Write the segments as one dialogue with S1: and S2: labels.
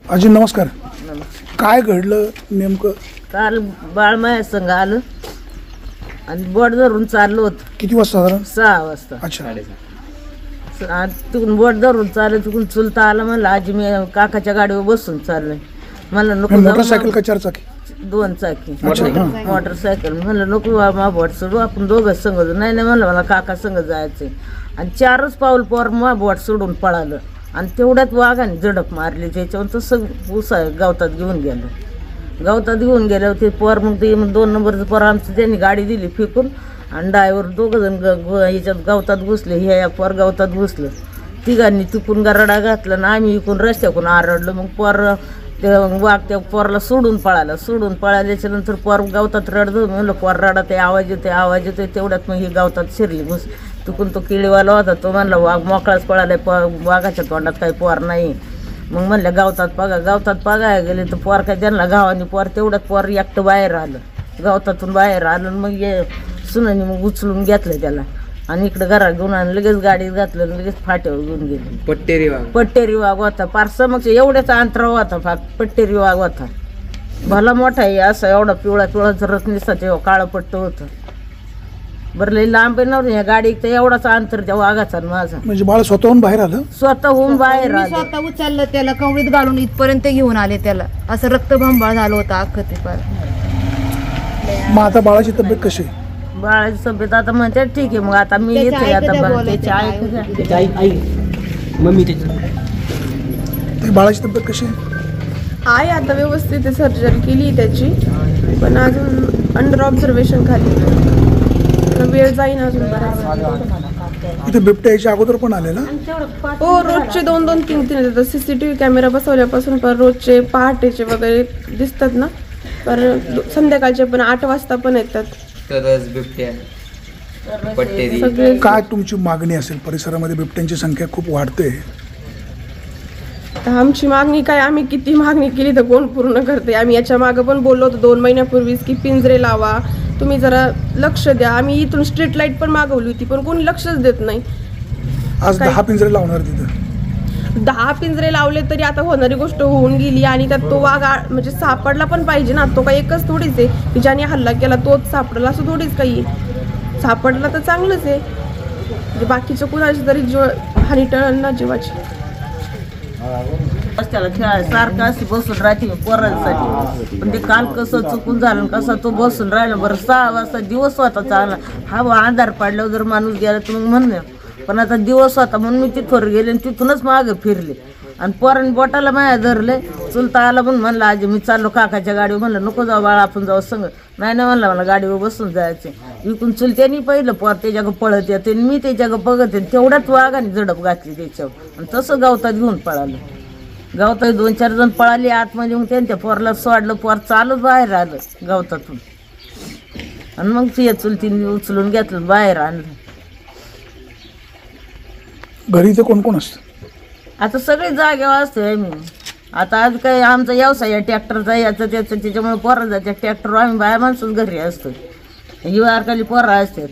S1: आजी नमस्कार. काय घडलं नेमकं?
S2: काल बाळमाया संघ आलं आणि बोट धरून चाललो होत.
S1: किती वाजता साधारण?
S2: 6 वाजता.
S1: अच्छा.
S2: तिकडून बोट धरून चाललं, तिकडून चुलता आला. म्हणलं आजी मी काकाच्या गाडीवर बसून चाललोय. मला नको.
S1: मोटरसायकल का 4 चाकी?
S2: 2 चाकी मोटरसायकल. म्हणलं नको बाबा बोट सोडू, आपण दोघं संघ. नाही नाही म्हणलं मला काका संघ जायचंय. आणि 4च पाऊल पोर मग बोट सोडून पळालं आणि तेवढ्यात वाघाने झडप मारली. त्याच्यावर तसं उसा गावतात घेऊन गेलं. गावतात घेऊन गेल्यावर ते पोर मग ते 2 नंबरचं पोर आमचं त्यांनी गाडी दिली फेकून आणि ड्रायव्हर 2 जण ह्याच्यात गावतात घुसले. ह्या पोर गावतात घुसलं. तिघांनी तिकून रडा घातला आणि आम्ही इकून रस्त्याकून आरडलो. मग पोर ते वाघ त्या पोरला सोडून पळाल्याच्या नंतर पोर गावतात रडतो. म्हणलं पोर रडत आहे, आवाज येतोय. तेवढ्यात मग ही गावतात शिरली घुस. तिकून तो किळीवाला होता, तो म्हणला वाघ मोकळाच पळालाय, वाघाच्या तोंडात काही पोर नाही. मग म्हणलं गावतात पागाय गेले तर पोर काय त्यांना गावाने पोर तेवढ्यात पोर एकटं बाहेर आलं. गावतातून बाहेर आलं. मग ये सुनानी मग उचलून घेतलं त्याला आणि इकडे घरात घेऊन आणलं. लगेच गाडीत घातलं, लगेच फाट्यावर घेऊन गेले. पट्टेरी वाघ होता. फार समक्ष एवढ्याच अंतरावर होता. फार पट्टेरी वाघ होता. भला मोठा आहे, असा एवढा पिवळा जरत निसता तेव्हा काळं पट्ट होतं. बरं लई लांब नव्हतं या गाडी, तर एवढाच अंतर त्या वाघाचा माझा.
S1: म्हणजे बाळ स्वतःहून बाहेर आलं?
S2: स्वतःहून बाहेर आलं.
S3: स्वतः उचललं त्याला, कवडीत घालून इथपर्यंत घेऊन आले त्याला. असं रक्तभंबाळ झालं होतं अख्खं ते पार.
S1: मग आता बाळाची तब्येत कशी आहे?
S2: बाळाची तब्येत आता म्हणते ठीक आहे. मग आता मी येते. आता
S1: बाळाची तब्येत कशी
S4: आहे? आता व्यवस्थित आहे. सर्जरी केली त्याची, पण अजून अंडर ऑब्झर्वेशन खाली. वेळ जाईन अजून बराच.
S1: इथे बिबट्या याच्या अगोदर पण आलेला?
S4: हो, रोजचे 2-2, 3-3 येतात. CCTV कॅमेरा बसवल्यापासून पण रोजचे पहाटेचे वगैरे दिसतात ना, पर संध्याकाळचे पण 8 वाजता पण येतात.
S1: काय तुमची मागणी असेल? परिसरामध्ये बिबट्यांची संख्या खूप वाढते.
S4: आमची मागणी काय, आम्ही किती मागणी केली तर कोण पूर्ण करते? आम्ही याच्या मागे पण बोललो होतो 2 महिन्यापूर्वीच की पिंजरे लावा, तुम्ही जरा लक्ष द्या. आम्ही इथून स्ट्रीट लाईट पण मागवली होती, पण कोणी लक्षच देत नाही.
S1: आज 10 पिंजरे लावणार तिथं.
S4: 10 पिंजरे लावले तरी आता होणारी गोष्ट होऊन गेली. आणि त्यात तो वाघ म्हणजे सापडला पण पाहिजे ना. तो काही एकच थोडीच आहे की ज्याने हल्ला केला तोच सापडला, असं थोडीच काही. सापडला तर चांगलंच आहे, म्हणजे बाकीचं कुणाची तरी हानी टळल ना जीवाची.
S2: रस्त्याला खेळायला सारखं अशी बसून राहते पोरांसाठी. पण ते काल कसं चुकून झालं, कसा तो बसून राहिला. बरं 6 वाजता दिवस होता चांगला. हा अंधार पाडल्यावर जर माणूस गेला तर मग म्हणलं. पण आता दिवस होता म्हणून मी तिथवर गेले आणि तिथूनच मागं फिरले आणि पोरांनी बोटाला माया धरले. चुलता आला म्हणून म्हणलं आजी मी चाललो काकाच्या गाडीवर. म्हणलं नको जाऊ बाळा, आपण जाऊ संग. नाही म्हणलं मला गाडीवर बसून जायचं. इकडून चुलत्यानी पहिलं पोर त्याच्याकडं पळत येते, मी त्याच्याकडं बघत येते. तेवढ्याच वाघाने झडप घातली त्याच्यावर आणि तसं गावतात घेऊन पळालं. गावतात 2-4 जण पळाली आतमध्ये. मग त्यांच्या पोरला सोडलं. पोर चालत बाहेर आलं गावतातून आणि मग ते चुलतीने उचलून घेतलं बाहेर आणलं.
S1: घरी इथे कोण कोण असतं?
S2: आता सगळे जागेवर असते आम्ही. आता आज काही आमचा व्यवसाय आहे ट्रॅक्टरचा, याचा त्याचा. त्याच्यामुळे पोरं जाते ट्रॅक्टर. आम्ही बाया माणसंच घरी असतो. हिवाळखाली पोरं असतात.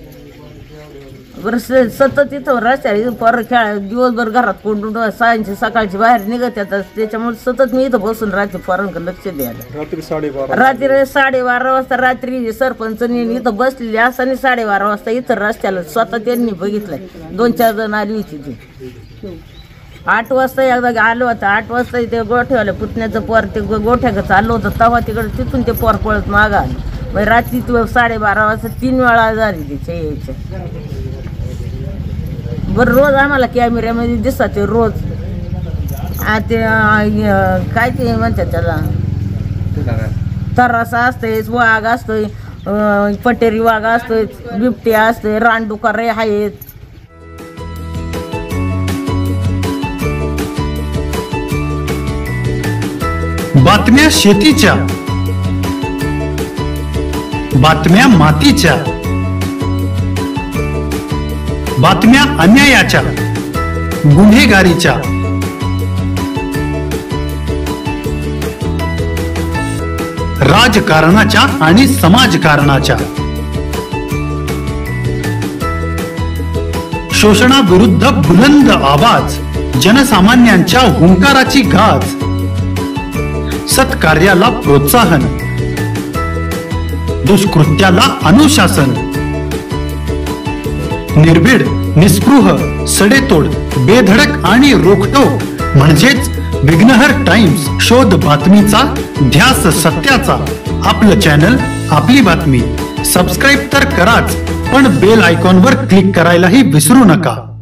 S2: बरं सतत इथं रस्त्याला पोरं खेळा दिवसभर घरात कोंडून सकाळची बाहेर निघत येतात. त्याच्यामुळे सतत मी इथं बसून राहते पोरांकडे लक्ष द्यायला. रात्री 12:30 वाजता रात्री सरपंचनी इथं बसलेली असताना 12:30 वाजता इथं रस्त्याला स्वतः त्यांनी बघितलंय. 2-4 जण आली होती ती. 8 वाजता एकदा आलो होतं. 8 वाजता ते गोठ्यावाल्या पुतण्याचं पोर ते गोठ्याकडे चाललं होतं तेव्हा तिकडं तिथून ते पोर पळत मागं आलं. मग रात्री 12:30 वाजता 3 वेळा झाली त्याच्या यायच्या. बरं रोज आम्हाला कॅमेऱ्यामध्ये दिसतात ते रोज. ते काय ते म्हणतात त्याला, तरासा असतोय, वाघ असतोय, पटेरी वाघ असतोय, बिबट्या असतोय, रानडुकारे आहेत.
S5: बातम्या शेतीच्या, बातम्या मातीच्या, बातम्या अन्यायाच्या, गुन्हेगारीच्या, राजकारणाच्या आणि समाजकारणाच्या, शोषणाविरुद्ध बुलंद आवाज, जनसामान्यांच्या हुंकाराची गाज, सत्कार्याला प्रोत्साहन, दुष्कृत्याला अनुशासन, निर्भीड, निस्पृह, सडेतोड, बेधडक आणि रोखटोक म्हणजेच विघ्नहर टाइम्स. शोध बातमीचा, ध्यास सत्याचा. आपलं चॅनल, आपली बातमी. सबस्क्राईब तर कराच, पण बेल आयकॉनवर क्लिक करायलाही विसरू नका.